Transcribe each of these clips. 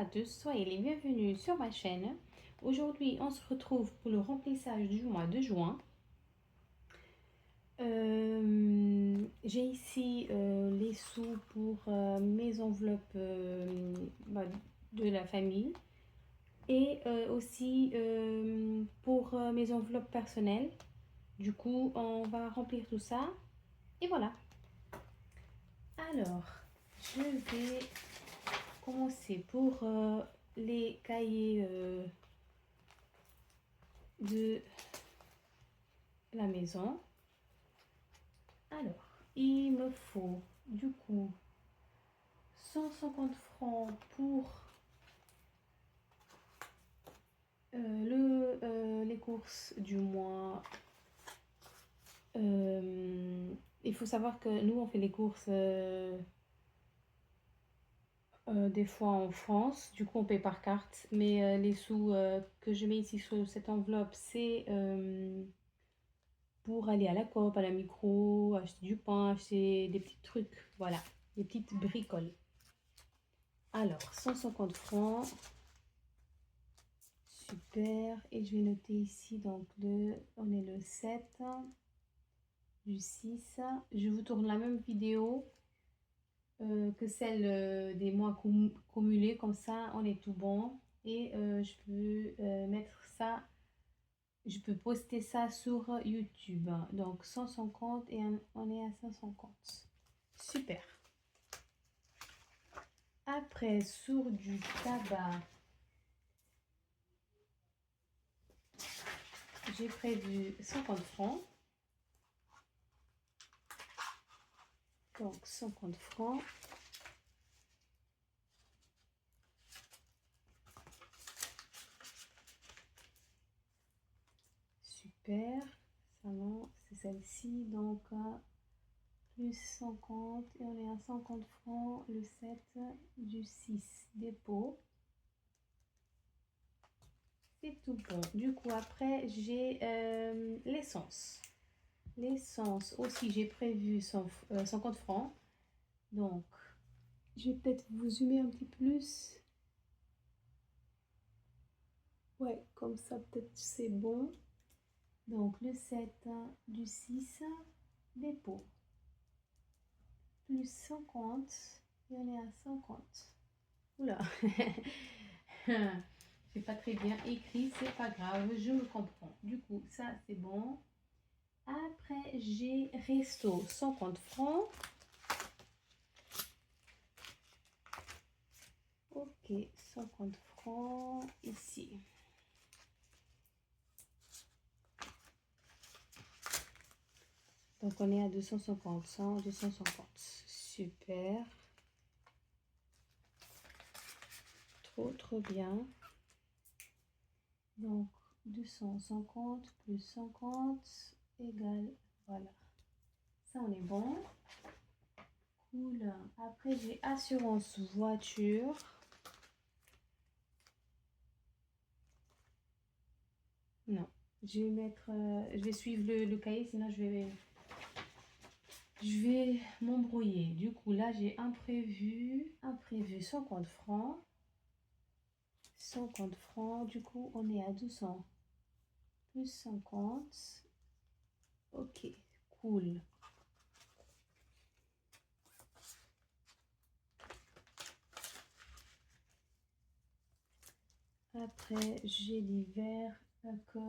à tous, soyez les bienvenus sur ma chaîne. Aujourd'hui, on se retrouve pour le remplissage du mois de juin. J'ai ici les sous pour mes enveloppes de la famille et aussi pour mes enveloppes personnelles. Du coup, on va remplir tout ça et voilà. Alors, je vais commencer pour les cahiers de la maison. Alors, il me faut du coup 150 francs pour les courses du mois. Il faut savoir que nous, on fait les courses des fois en France. Du coup, on paye par carte. Mais les sous que je mets ici sur cette enveloppe, c'est pour aller à la Coop, à la Micro, acheter du pain, acheter des petits trucs. Voilà, des petites bricoles. Alors, 150 francs. Super. Et je vais noter ici, donc on est le 7 du 6. Je vous tourne la même vidéo que celle des mois cumulés. Comme ça, on est tout bon. Et je peux mettre ça, je peux poster ça sur YouTube. Donc 150 et on est à 150. Super. Après, sur du tabac, j'ai prévu 50 francs. Donc 50 francs. Super. Ça non, c'est celle-ci. Donc plus 50 et on est à 50 francs le 7 du 6 dépôt. C'est tout bon. Du coup, après, j'ai l'essence. L'essence aussi, j'ai prévu 50 francs. Donc, je vais peut-être vous zoomer un petit plus. Ouais, comme ça, peut-être c'est bon. Donc, le 7 du 6 dépôt. Plus 50 et on est à 50. Oula. C'est pas très bien écrit, c'est pas grave, je me comprends. Du coup, ça c'est bon. Après, j'ai resto 50 francs. Ok, 50 francs ici. Donc on est à 250, 100, 250. Super. Trop bien. Donc 250 plus 50 égale, voilà. Ça on est bon. Cool. Après j'ai assurance voiture. Non, je vais mettre, je vais suivre le cahier, sinon je vais m'embrouiller. Du coup, là, j'ai imprévu 50 francs. 50 francs, du coup, on est à 200. Plus 50. Ok, cool. Après, j'ai l'hiver que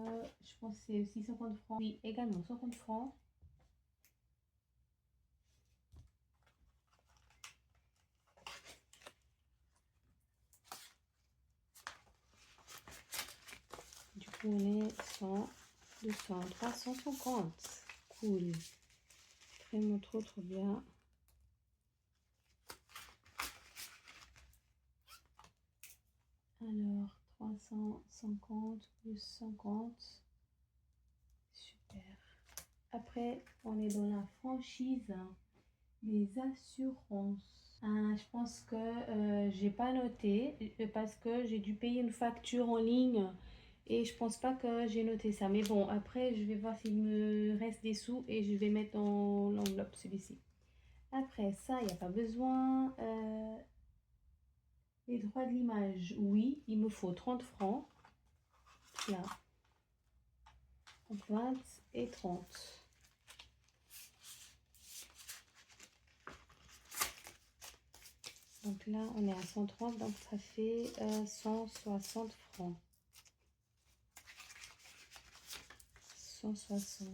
je pense que c'est aussi 50 francs. Oui, également 50 francs. Du coup, on est 100, 200, 350. Cool. Vraiment trop bien. Alors, 350 plus 50. Super. Après, on est dans la franchise des assurances. Je pense que j'ai pas noté parce que j'ai dû payer une facture en ligne et je pense pas que j'ai noté ça. Mais bon, après, je vais voir s'il me reste des sous et je vais mettre dans l'enveloppe celui-ci. Après ça, il n'y a pas besoin. Les droits de l'image, oui, il me faut 30 francs. Là, 20 et 30. Donc là, on est à 130, donc ça fait 160 francs. 160.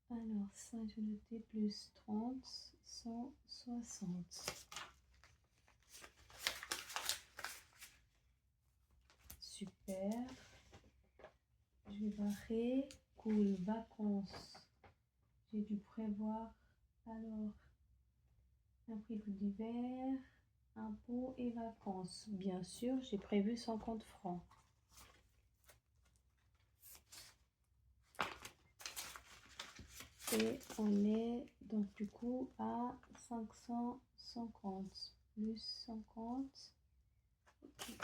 Alors, ça, je vais noter plus 30, 160. Super. Je vais barrer. Cool. Vacances. J'ai dû prévoir. Alors, imprévu d'hiver, impôts et vacances. Bien sûr, j'ai prévu 50 francs. Et on est donc du coup à 550 plus 50. Okay.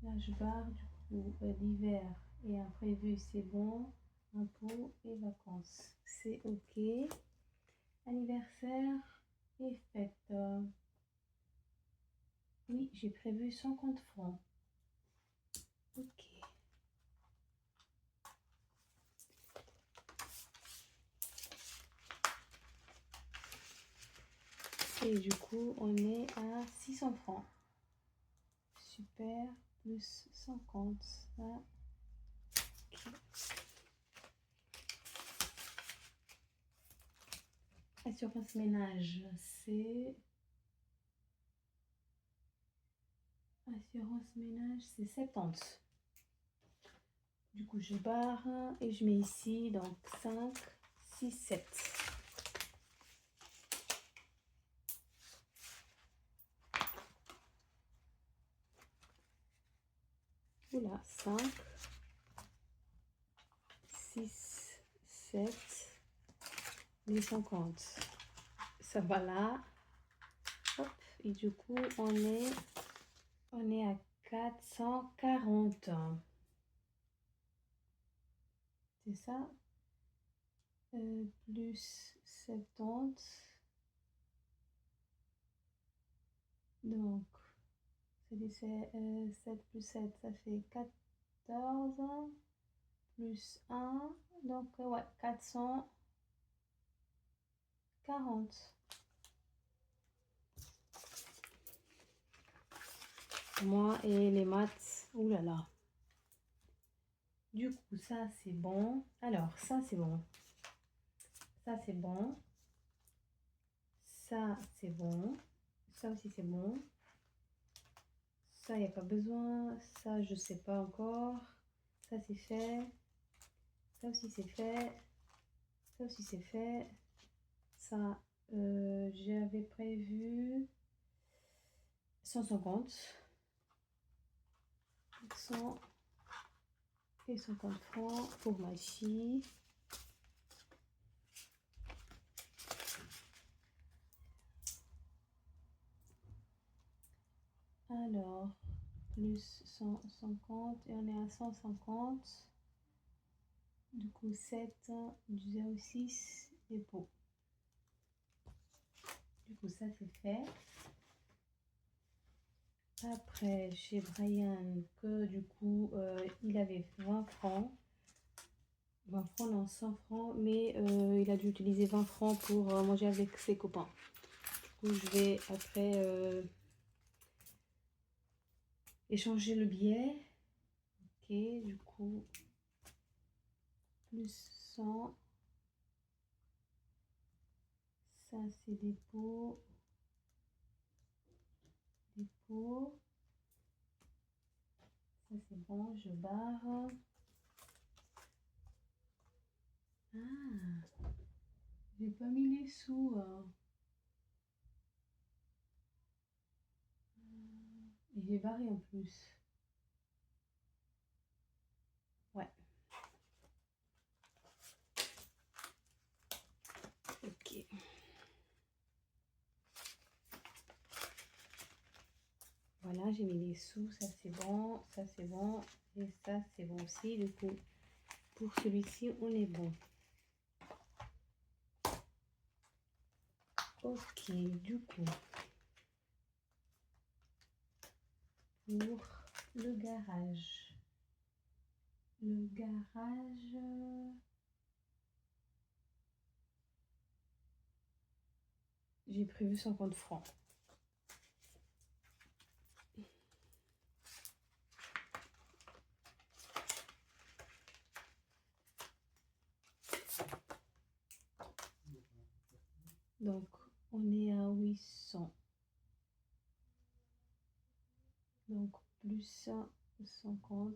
Là, je barre du coup l'hiver et imprévu, c'est bon. Impôts et vacances, c'est ok. Anniversaire et fête. Oui, j'ai prévu 50 francs. Ok. Et du coup, on est à 600 francs. Super. Plus 50. Ça. Okay. Assurance ménage, c'est... Assurance ménage, c'est 70. Du coup, je barre et je mets ici, donc 5, 6, 7. Oula, 5, 6, 7, les 50. Ça va là. Hop, et du coup, on est à 440. C'est ça? Plus 70. Donc, c'est 7 plus 7, ça fait 14. Plus 1. Donc, ouais, 440. Moi et les maths, oulala. Là là. Du coup, ça, c'est bon. Alors, ça, c'est bon. Ça, c'est bon. Ça, c'est bon. Ça aussi, c'est bon. Ça, il n'y a pas besoin. Ça, je sais pas encore. Ça, c'est fait. Ça aussi, c'est fait. Ça aussi, c'est fait. Ça, j'avais prévu 150. 100 et 50 francs pour ma fille. Alors, plus 150 et on est à 150. Du coup, 7 du 06 dépôt. Du coup, ça c'est fait. Après, chez Brian, que du coup, il avait 20 francs. 20 francs, non, 100 francs, mais il a dû utiliser 20 francs pour manger avec ses copains. Du coup, je vais après échanger le billet. Ok, du coup, plus 100. Ça, c'est dépôt. Dépôt. Ça, c'est bon, je barre. Ah, j'ai pas mis les sous. Et j'ai barré en plus. Ouais. Ok. Voilà, j'ai mis les sous, ça c'est bon, ça c'est bon, et ça c'est bon aussi. Du coup, pour celui-ci, on est bon. Ok, du coup, pour le garage. Le garage, j'ai prévu 50 francs. Donc, on est à 800. Donc, plus 50.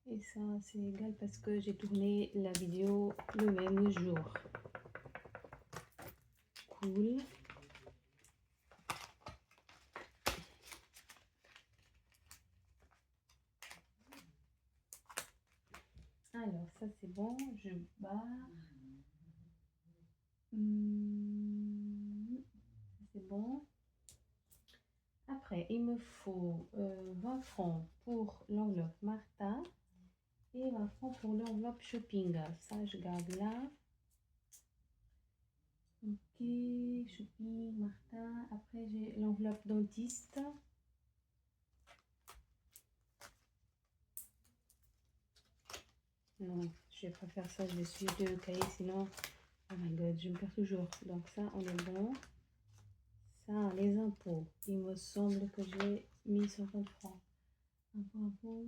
Et ça, c'est égal parce que j'ai tourné la vidéo le même jour. Cool. Alors, ça c'est bon, je barre. C'est bon. Après, il me faut 20 francs pour l'enveloppe Martha et 20 francs pour l'enveloppe shopping. Ça, je garde là. Ok, shopping, Martha. Après, j'ai l'enveloppe dentiste. Non, je vais pas faire ça, je vais suivre le cahier, sinon, oh my god, je me perds toujours. Donc ça, on est bon. Ça, les impôts, il me semble que j'ai mis 50 francs. Impôts.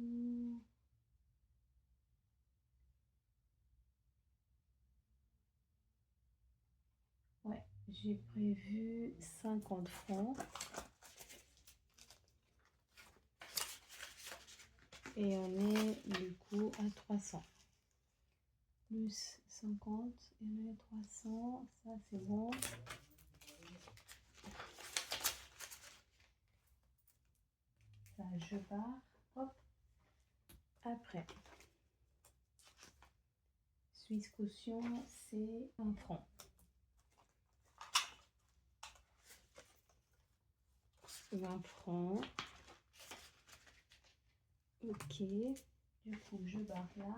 Ouais, j'ai prévu 50 francs. Et on est du coup à 300. Plus 50 et on est à 300. Ça, c'est bon. Ça, je barre. Hop. Après, Suisse caution, c'est 1 franc. 20 francs. Ok. Du coup, je barre là.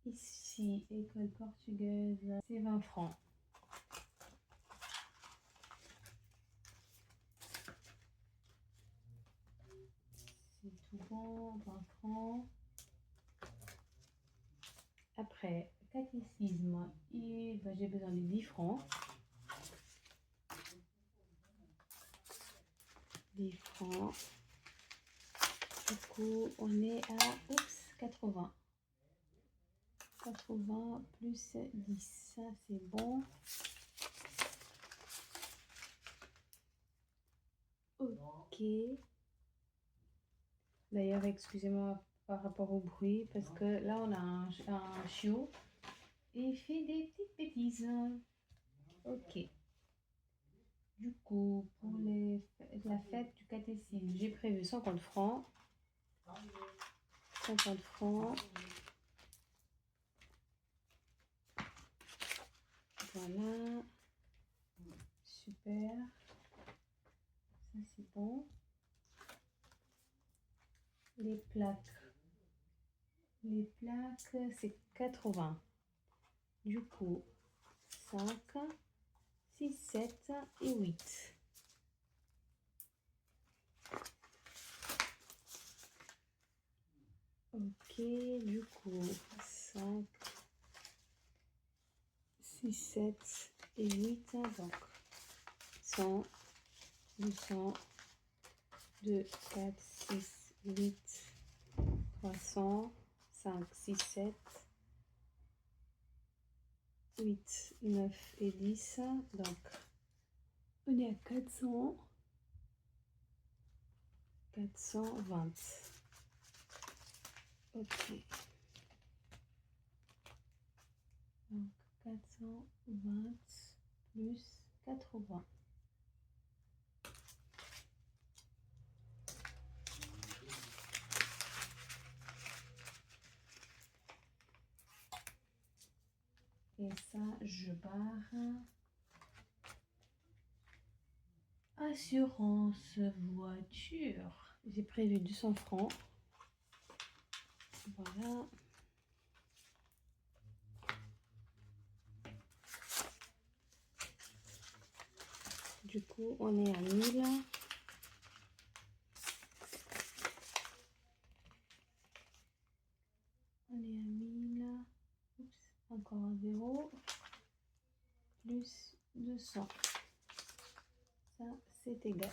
Ici, école portugaise, c'est 20 francs. C'est tout bon, 20 francs. Après, catéchisme, j'ai besoin de 10 francs. 10 francs. Du coup, on est à 80. 80 plus 10. Ça, c'est bon. Ok. D'ailleurs, excusez-moi par rapport au bruit, parce que là, on a un chiot et il fait des petites bêtises. Ok. Du coup, pour la fête du catéchisme, j'ai prévu 50 francs. 50 francs. Voilà. Super. Ça, c'est bon. Les plaques. Les plaques, c'est 80. Du coup, 5, 6, 7 et 8. Ok, du coup, 5, 6, 7 et 8. Donc, 100, 200, 2, 4, 6, 8, 300, 5, 6, 7, 8, 9 et 10. Donc, on est à 400, 420. Ok. Donc, 420 plus 80. Et ça, je barre. Assurance voiture. J'ai prévu 200 francs. Voilà. Du coup, on est à 1000. On est à 1000. Oups, encore un 0. Plus 200. Ça, c'est égal.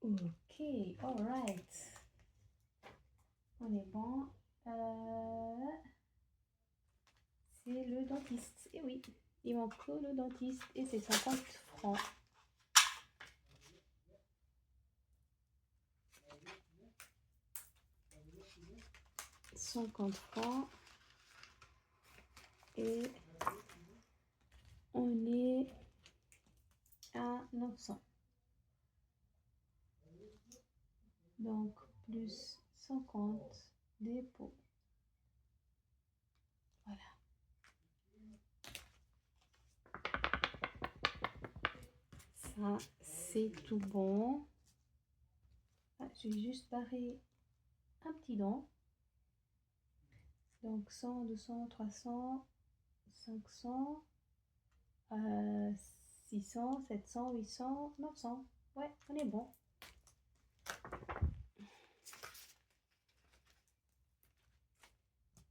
Ok, alright. On est bon. C'est le dentiste. Et oui, il manque que le dentiste et c'est 50 francs. Et on est à 900. Donc, plus 50 dépôts. Voilà. Ça, c'est tout bon. Ah, je vais juste barrer un petit dent. Donc, 100, 200, 300, 500, 600, 700, 800, 900. Ouais, on est bon.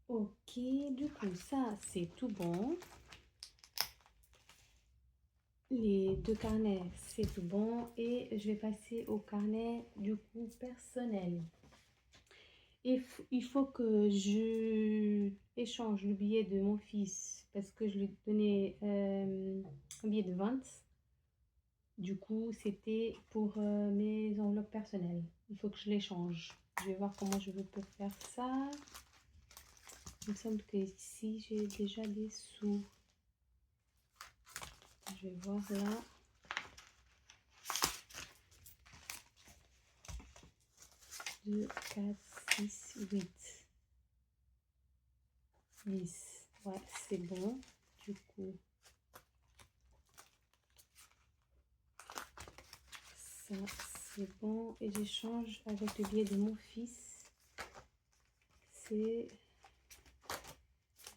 Ok, du coup, ça, c'est tout bon. Les deux carnets, c'est tout bon. Et je vais passer au carnet du coup personnel. Il faut que je échange le billet de mon fils parce que je lui ai donné un billet de 20. Du coup, c'était pour mes enveloppes personnelles. Il faut que je l'échange. Je vais voir comment je peux faire ça. Il me semble que ici, j'ai déjà des sous. Je vais voir là. Deux, 4, 6, 8, 10. Ouais, c'est bon. Du coup, ça, c'est bon. Et j'échange avec le billet de mon fils. C'est...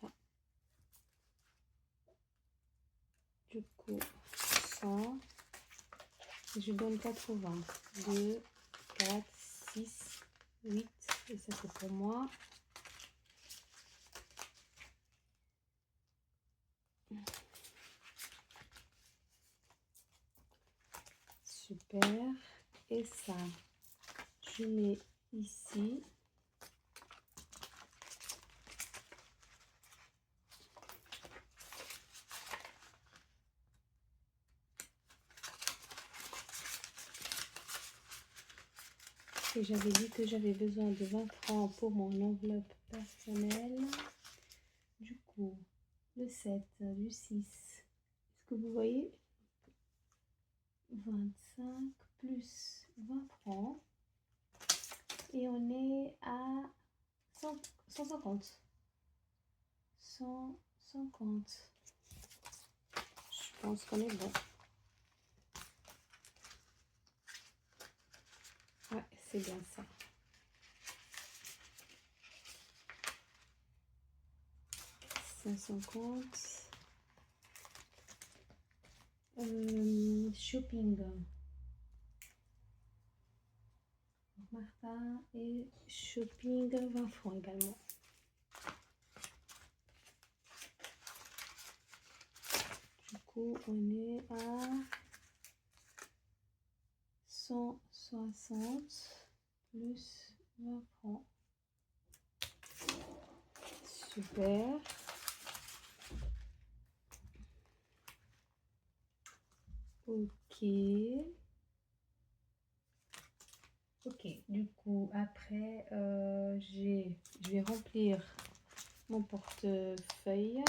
Ah. Du coup, 100. Je donne 80. 2, 4, 6, 8. Et ça, c'est pour moi. Super. Et ça, je mets ici. Et j'avais dit que j'avais besoin de 20 francs pour mon enveloppe personnelle. Du coup, le 7, du 6. Est-ce que vous voyez? 25 plus 20 francs. Et on est à 150. 150. Je pense qu'on est bon. Ouais, c'est bien ça. Shopping. Martin et shopping 20 francs également. Du coup, on est à 160 plus 20 francs. Super. Ok. Ok, du coup, après, je vais remplir mon portefeuille.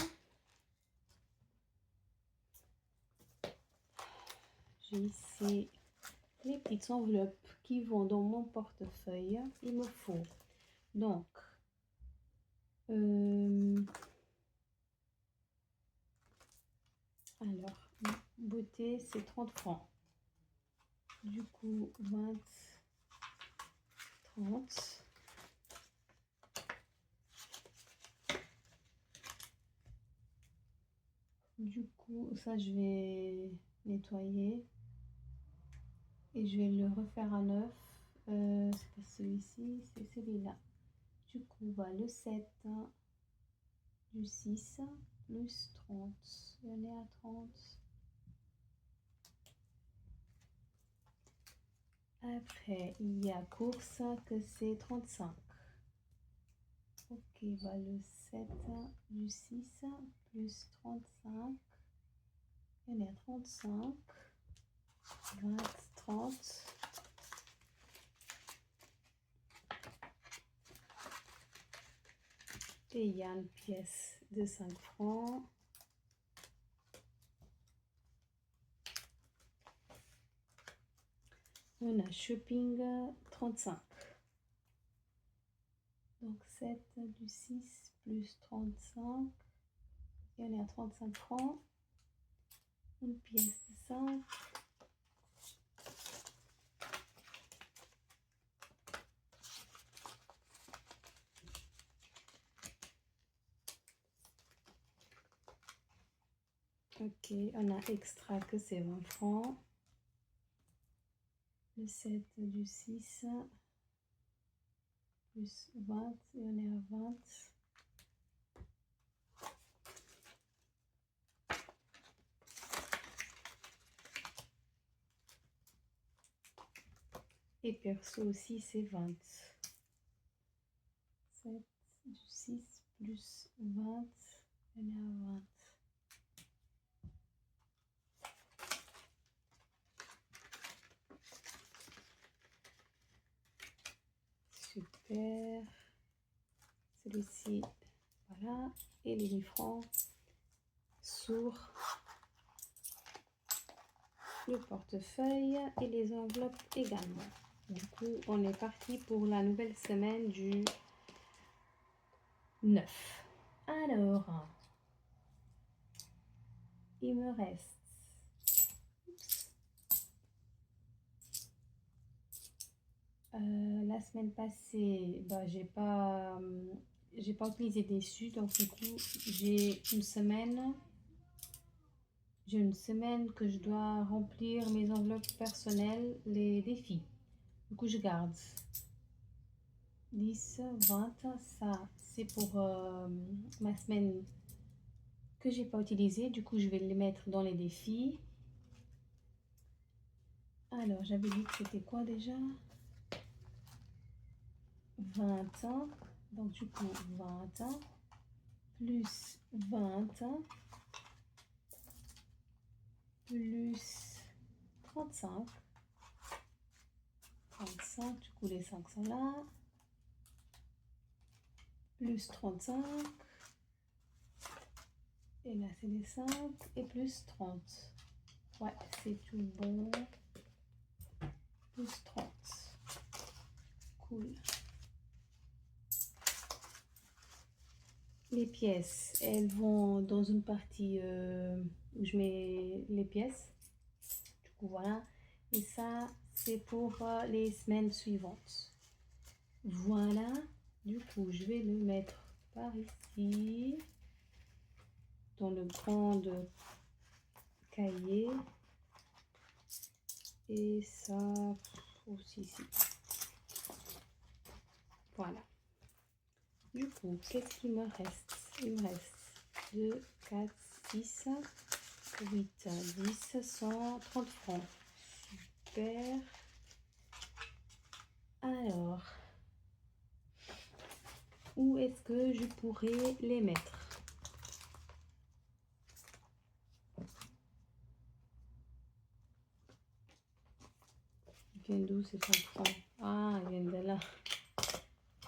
J'ai ici les petites enveloppes qui vont dans mon portefeuille. Il me faut donc alors, beauté, c'est 30 francs. Du coup, 20, 30. Du coup, ça, je vais nettoyer. Et je vais le refaire à neuf. C'est pas celui-ci, c'est celui-là. Du coup, bah, le 7 du 6 plus 30. Et on est à 30. Après, il y a course que c'est 35. Ok, bah, le 7 du 6 plus 35. Et on est à 35. 20, 30. Et il y a une pièce de 5 francs. On a shopping 35. Donc 7 du 6 plus 35. Et on est à 35 francs. Une pièce de 5. Ok, on a extra que c'est 20 francs. Le 7 du 6 plus 20 et on est à 20. Et perso aussi c'est 20. 7 du 6 plus 20, on est à 20. Super. Celui-ci, voilà. Et les 1000 francs sur le portefeuille et les enveloppes également. Du coup, on est parti pour la nouvelle semaine du 9. Alors, il me reste la semaine passée, bah, j'ai pas utilisé des sous, donc du coup j'ai une semaine que je dois remplir mes enveloppes personnelles, les défis. Du coup je garde 10, 20, ça c'est pour ma semaine que j'ai pas utilisé, du coup je vais les mettre dans les défis. Alors j'avais dit que c'était quoi déjà? 20 ans, donc du coup 20 ans plus 20 plus 35. 35, du coup les 5 sont là. Plus 35. Et là c'est les 5. Et plus 30. Ouais, c'est tout bon. Plus 30. Cool. Les pièces, elles vont dans une partie où je mets les pièces. Du coup, voilà. Et ça, c'est pour les semaines suivantes. Voilà. Du coup, je vais le mettre par ici. Dans le grand cahier. Et ça aussi ici. Voilà. Du coup, qu'est-ce qu'il me reste? Il me reste 2, 4, 6, 8, 10, 130 francs. Super. Alors, où est-ce que je pourrais les mettre? Ils viennent d'où ces 30 francs? Ah, ils viennent de là.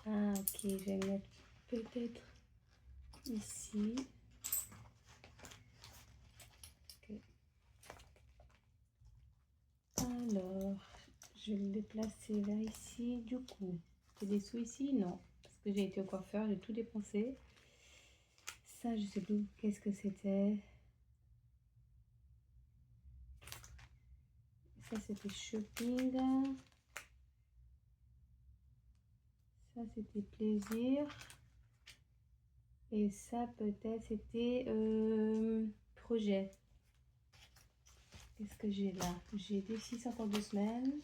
Ah, ok, je vais mettre peut-être ici. Okay. Alors, je vais le déplacer vers ici. Du coup, j'ai des sous ici? Non, parce que j'ai été au coiffeur, j'ai tout dépensé. Ça, je sais plus qu'est-ce que c'était. Ça, c'était shopping. Ça, c'était plaisir. Et ça, peut-être, c'était projet. Qu'est-ce que j'ai là? J'ai défi 52 semaines,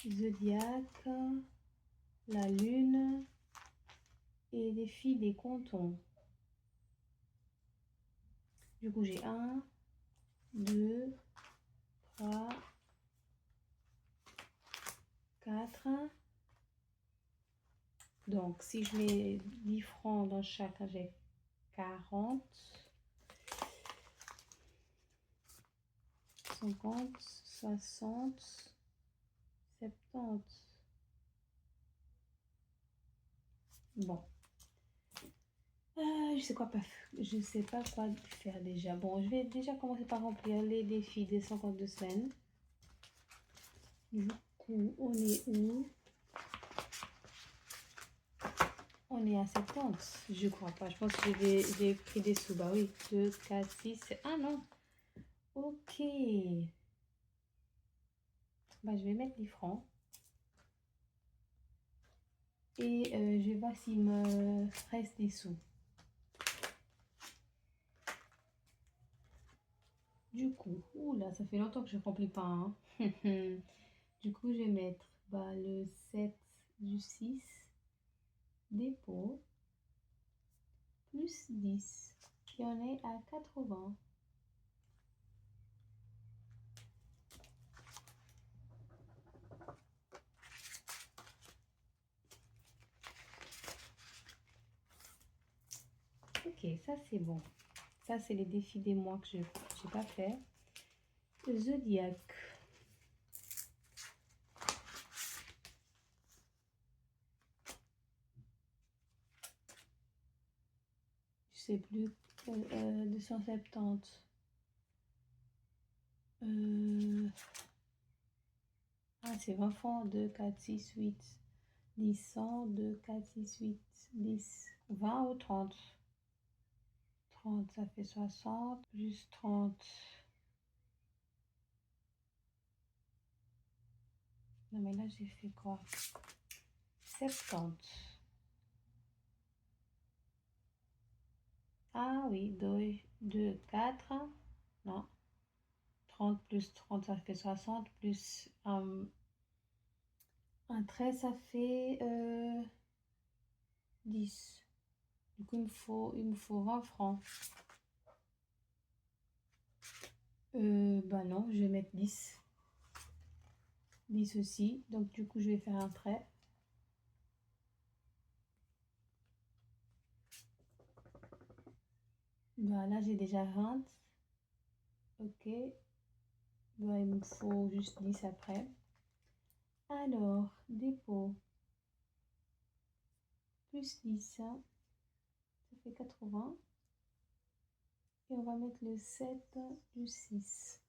zodiaque, la lune et défi des cantons. Du coup, j'ai 1, 2, 3, 4. Donc, si je mets 10 francs dans chacun, j'ai 40, 50, 60, 70. Bon. Je sais pas quoi faire déjà. Bon, je vais déjà commencer par remplir les défis des 52 semaines. Du coup, on est où? On est à 70, je crois pas. Je pense que j'ai pris des sous. Bah oui, 2, 4, 6. Ah non. Ok. Bah, je vais mettre 10 francs. Et je vais voir s'il me reste des sous. Du coup, oula, ça fait longtemps que je ne remplis pas. Hein. Du coup, je vais mettre le 7 du 6, dépôt, plus 10. Et on est à 80. Ok, ça c'est bon. Ça, c'est les défis des mois que je n'ai pas fait. Zodiaque. Je sais plus. 270. Ah, c'est 20 francs. 2, 4, 6, 8. 10, 100, 2, 4, 6, 8, 10. 20 ou 30? 30, ça fait 60. Plus 30. Non, mais là, j'ai fait quoi? 70. Ah oui, 2, 4. Non. 30 plus 30, ça fait 60. Plus un 13, ça fait 10. Du coup, il me faut 20 francs. Bah non, je vais mettre 10. 10 aussi. Donc, du coup, je vais faire un trait. Bah là, j'ai déjà 20. Ok. Bah, il me faut juste 10 après. Alors, dépôt. Plus 10. Hein, ça fait 80. Et on va mettre le 7 du 6.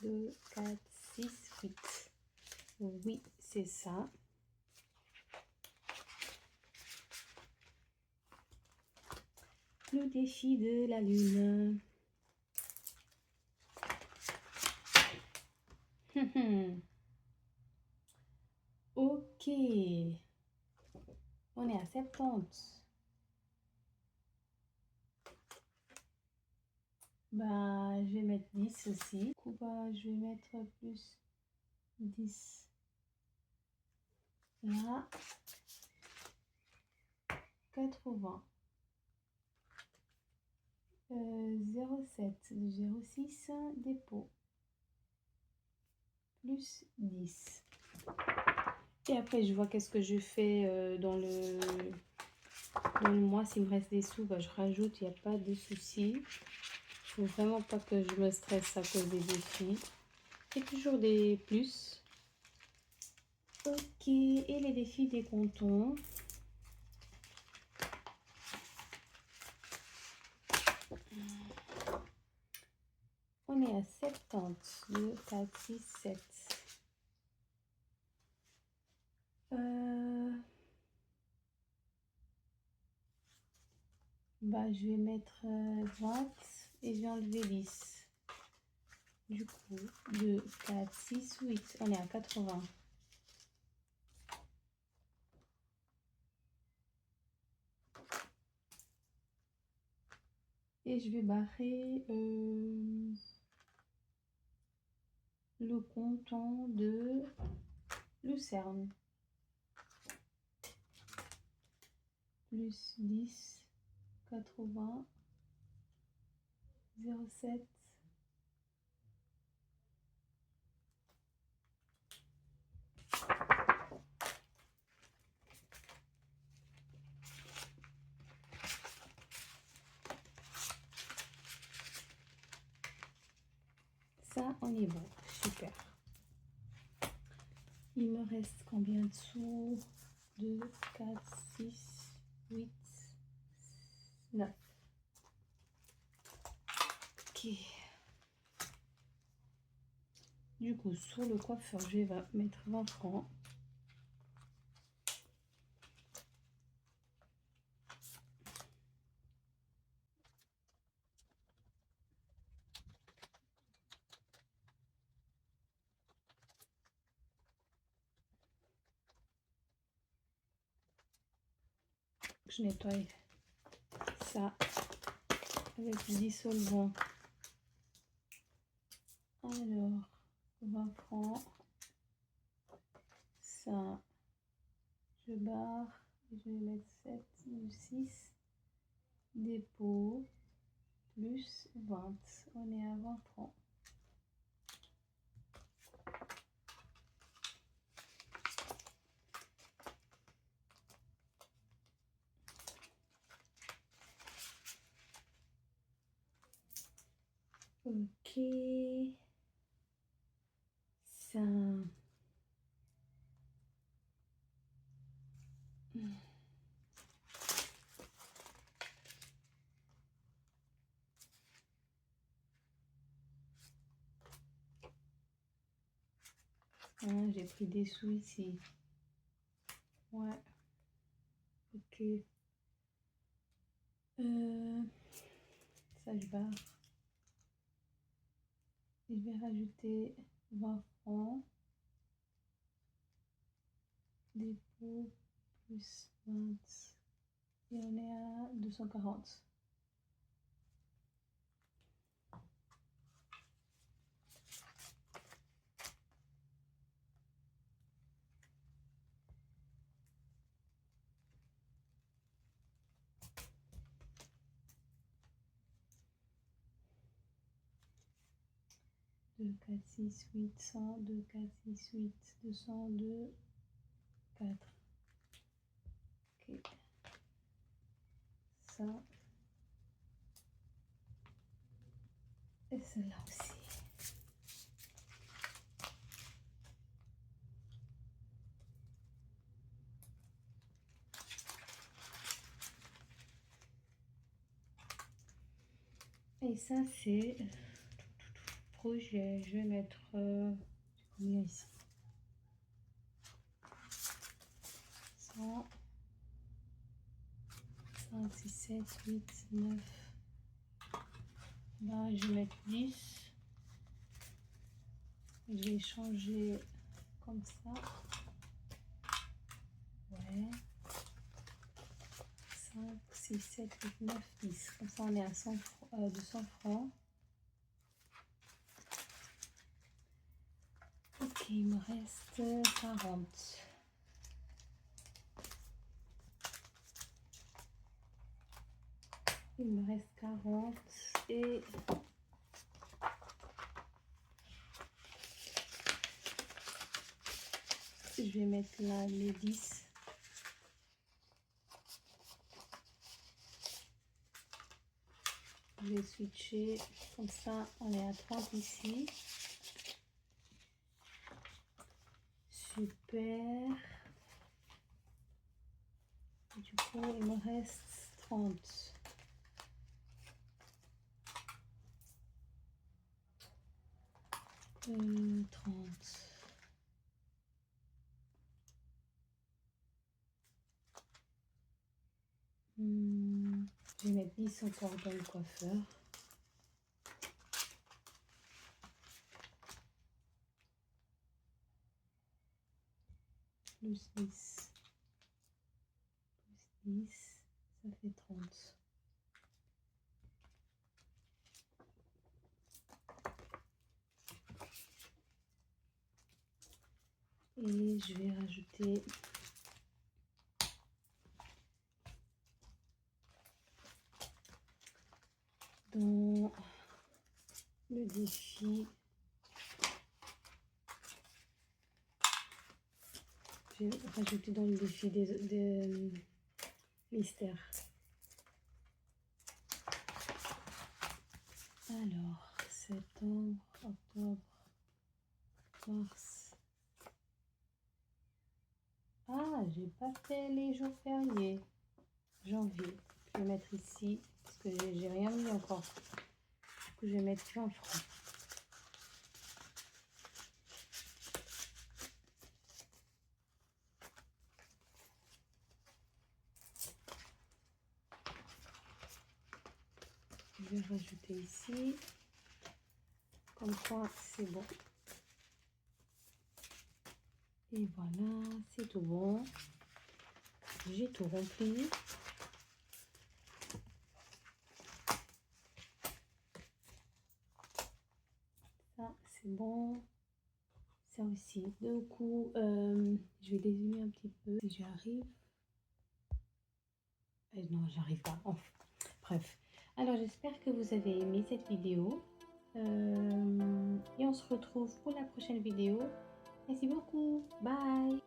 2, 4, 6, 8. Oui, c'est ça. Le défi de la lune. Ok. On est à 70. Bah, je vais mettre 10 aussi. Du coup, bah, je vais mettre plus 10. Là. 80. 07, 06, dépôt. Plus 10. Et après, je vois qu'est-ce que je fais dans le mois. S'il me reste des sous, bah, je rajoute, il n'y a pas de souci. Il ne faut vraiment pas que je me stresse à cause des défis. C'est toujours des plus. Ok, et les défis des cantons. On est à 70. 2, 4, 6, 7. Bah, je vais mettre 20 et je vais enlever 10. Du coup, 2, 4, 6, 8. On est à 80. Et je vais barrer le comptant de Lucerne. Plus 10, 80, 07. Ça, on est bon. Super. Il me reste combien de sous? 2, 4, 6, 8, 9. Ok. Du coup, sur le coiffeur, je vais mettre 20 francs. Je nettoie ça avec du dissolvant. Alors, 20 francs. Ça, je barre. Je vais mettre 7 ou 6. Dépôt plus 20. On est à 20 francs. Ok. Ça. Ah, j'ai pris des sous ici. Ouais. Ok. Ça, je barre. Et je vais rajouter 20 francs. Dépôt plus 20. Et on est à 240. Deux, 4, 6, 8, 100, 2, 4, 6, 8, 202, 4. Ok. Ça. Et celle-là aussi. Et ça, c'est projet. Je vais mettre combien ici? 100, 5, 6, 7, 8, 9. Là, je vais mettre 10. Je vais changer comme ça. Ouais. 5, 6, 7, 8, 9, 10. Comme ça, on est à 200 francs. Ok, il me reste 40. Il me reste 40 et je vais mettre là les 10. Je vais switcher comme ça, on est à 30 ici. Super. Du coup, il me reste 30. Euh, 30. Je vais mettre 10 encore dans le coiffeur. Plus 10. Plus 10. Ça fait 30. Et je vais rajouter dans le défi, je vais rajouter dans le défi des mystères. Alors, septembre, octobre, mars. Ah, j'ai pas fait les jours fériés. Janvier. Je vais mettre ici parce que j'ai rien mis encore. Du coup, je vais mettre 20 francs. Je vais rajouter ici. Comme quoi, c'est bon. Et voilà, c'est tout bon. J'ai tout rempli. Ça, c'est bon. Ça aussi. Du coup, je vais dézoomer un petit peu si j'arrive. Non, j'arrive pas. Enfin, bref. Alors, j'espère que vous avez aimé cette vidéo. Et on se retrouve pour la prochaine vidéo. Merci beaucoup. Bye.